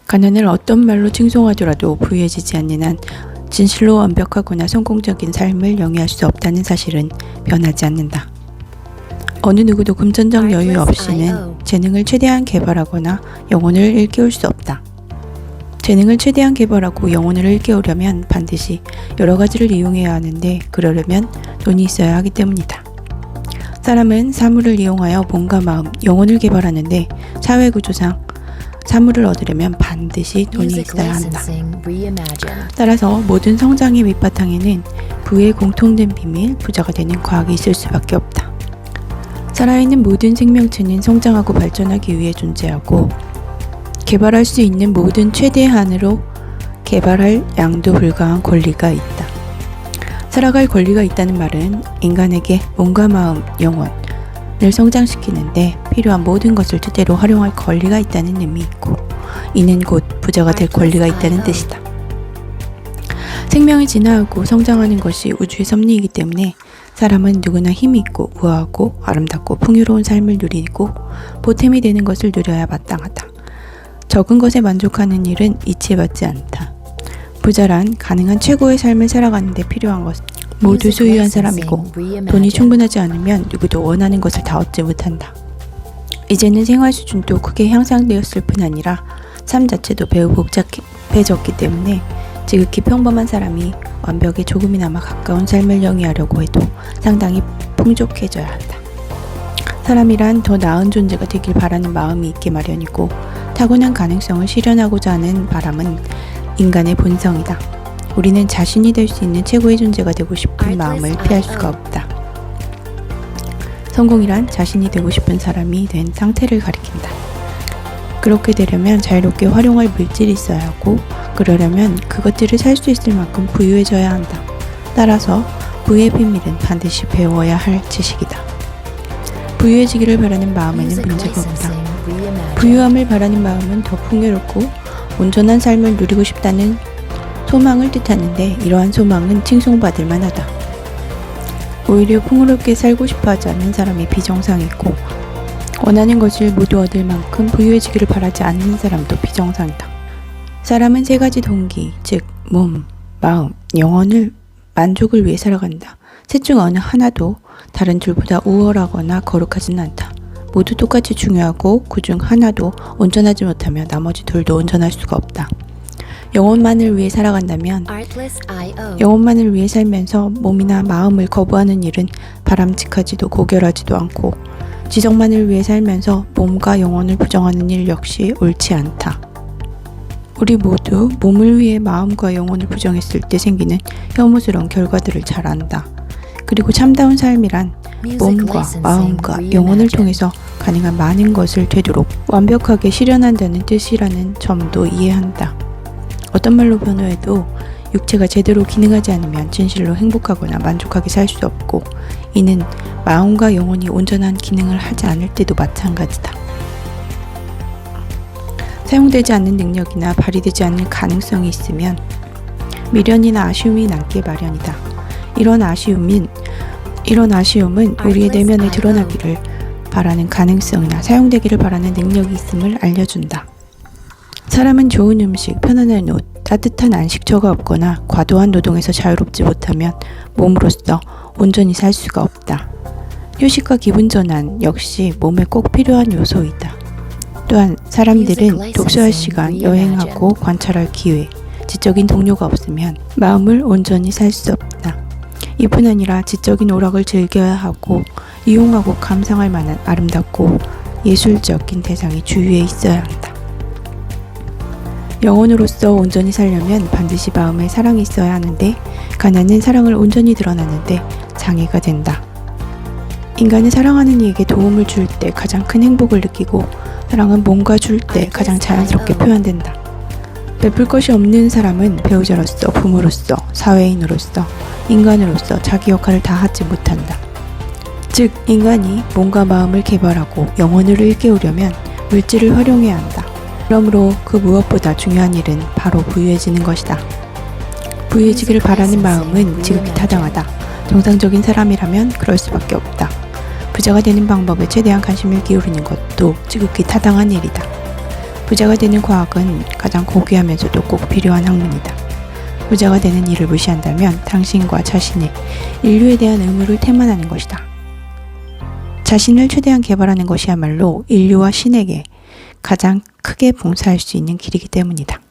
가난을 어떤 말로 칭송하더라도 부유해지지 않는 한 진실로 완벽하거나 성공적인 삶을 영위할 수 없다는 사실은 변하지 않는다. 어느 누구도 금전적 여유 없이는 재능을 최대한 개발하거나 영혼을 일깨울 수 없다. 재능을 최대한 개발하고 영혼을 일깨우려면 반드시 여러 가지를 이용해야 하는데 그러려면 돈이 있어야 하기 때문이다. 사람은 사물을 이용하여 몸과 마음, 영혼을 개발하는데 사회구조상 사물을 얻으려면 반드시 돈이 있어야 한다. 따라서 모든 성장의 밑바탕에는 부의 공통된 비밀, 부자가 되는 과학이 있을 수밖에 없다. 살아있는 모든 생명체는 성장하고 발전하기 위해 존재하고 개발할 수 있는 모든 최대한으로 개발할 양도 불가한 권리가 있다. 살아갈 권리가 있다는 말은 인간에게 몸과 마음, 영혼을 성장시키는데 필요한 모든 것을 뜻대로 활용할 권리가 있다는 의미 있고 이는 곧 부자가 될 권리가 있다는 뜻이다. 생명이 진화하고 성장하는 것이 우주의 섭리이기 때문에 사람은 누구나 힘이 있고 우아하고 아름답고 풍요로운 삶을 누리고 보탬이 되는 것을 누려야 마땅하다. 적은 것에 만족하는 일은 이치받지 않다. 부자란 가능한 최고의 삶을 살아가는 데 필요한 것 모두 소유한 사람이고 돈이 충분하지 않으면 누구도 원하는 것을 다 얻지 못한다. 이제는 생활 수준도 크게 향상되었을 뿐 아니라 삶 자체도 매우 복잡해졌기 때문에 지극히 평범한 사람이 완벽에 조금이나마 가까운 삶을 영위하려고 해도 상당히 풍족해져야 한다. 사람이란 더 나은 존재가 되길 바라는 마음이 있게 마련이고 타고난 가능성을 실현하고자 하는 바람은 인간의 본성이다. 우리는 자신이 될 수 있는 최고의 존재가 되고 싶은 마음을 피할 수가 없다. 성공이란 자신이 되고 싶은 사람이 된 상태를 가리킨다. 그렇게 되려면 자유롭게 활용할 물질이 있어야 하고 그러려면 그것들을 살 수 있을 만큼 부유해져야 한다. 따라서 부의 비밀은 반드시 배워야 할 지식이다. 부유해지기를 바라는 마음에는 문제가 없다. 부유함을 바라는 마음은 더 풍요롭고 온전한 삶을 누리고 싶다는 소망을 뜻하는데 이러한 소망은 칭송받을 만하다. 오히려 풍요롭게 살고 싶어 하지 않는 사람이 비정상이고 원하는 것을 모두 얻을 만큼 부유해지기를 바라지 않는 사람도 비정상이다. 사람은 세 가지 동기, 즉 몸, 마음, 영혼을 만족을 위해 살아간다. 셋 중 어느 하나도 다른 둘보다 우월하거나 거룩하지는 않다. 모두 똑같이 중요하고 그 중 하나도 온전하지 못하면 나머지 둘도 온전할 수가 없다. 영혼만을 위해 살아간다면 영혼만을 위해 살면서 몸이나 마음을 거부하는 일은 바람직하지도 고결하지도 않고 지성만을 위해 살면서 몸과 영혼을 부정하는 일 역시 옳지 않다. 우리 모두 몸을 위해 마음과 영혼을 부정했을 때 생기는 혐오스러운 결과들을 잘 안다. 그리고 참다운 삶이란 몸과 마음과 영혼을 통해서 가능한 많은 것을 되도록 완벽하게 실현한다는 뜻이라는 점도 이해한다. 어떤 말로 변호해도 육체가 제대로 기능하지 않으면 진실로 행복하거나 만족하게 살 수 없고 이는 마음과 영혼이 온전한 기능을 하지 않을 때도 마찬가지다. 사용되지 않는 능력이나 발휘되지 않는 가능성이 있으면 미련이나 아쉬움이 남기 마련이다. 이런 아쉬움은 우리의 내면에 드러나기를 바라는 가능성이나 사용되기를 바라는 능력이 있음을 알려준다. 사람은 좋은 음식, 편안한 옷, 따뜻한 안식처가 없거나 과도한 노동에서 자유롭지 못하면 몸으로서 온전히 살 수가 없다. 휴식과 기분 전환 역시 몸에 꼭 필요한 요소이다. 또한 사람들은 독서할 시간, 여행하고 관찰할 기회, 지적인 동료가 없으면 마음을 온전히 살 수 없다. 이뿐 아니라 지적인 오락을 즐겨야 하고 이용하고 감상할 만한 아름답고 예술적인 대상이 주위에 있어야 한다. 영혼으로서 온전히 살려면 반드시 마음에 사랑이 있어야 하는데 가난은 사랑을 온전히 드러나는데 장애가 된다. 인간은 사랑하는 이에게 도움을 줄 때 가장 큰 행복을 느끼고 사랑은 뭔가 줄 때 가장 자연스럽게 표현된다. 베풀 것이 없는 사람은 배우자로서, 부모로서, 사회인으로서, 인간으로서 자기 역할을 다 하지 못한다. 즉, 인간이 몸과 마음을 개발하고 영혼을 일깨우려면 물질을 활용해야 한다. 그러므로 그 무엇보다 중요한 일은 바로 부유해지는 것이다. 부유해지기를 바라는 마음은 지극히 타당하다. 정상적인 사람이라면 그럴 수밖에 없다. 부자가 되는 방법에 최대한 관심을 기울이는 것도 지극히 타당한 일이다. 부자가 되는 과학은 가장 고귀하면서도 꼭 필요한 학문이다. 부자가 되는 일을 무시한다면 당신과 자신의 인류에 대한 의무를 태만하는 것이다. 자신을 최대한 개발하는 것이야말로 인류와 신에게 가장 크게 봉사할 수 있는 길이기 때문이다.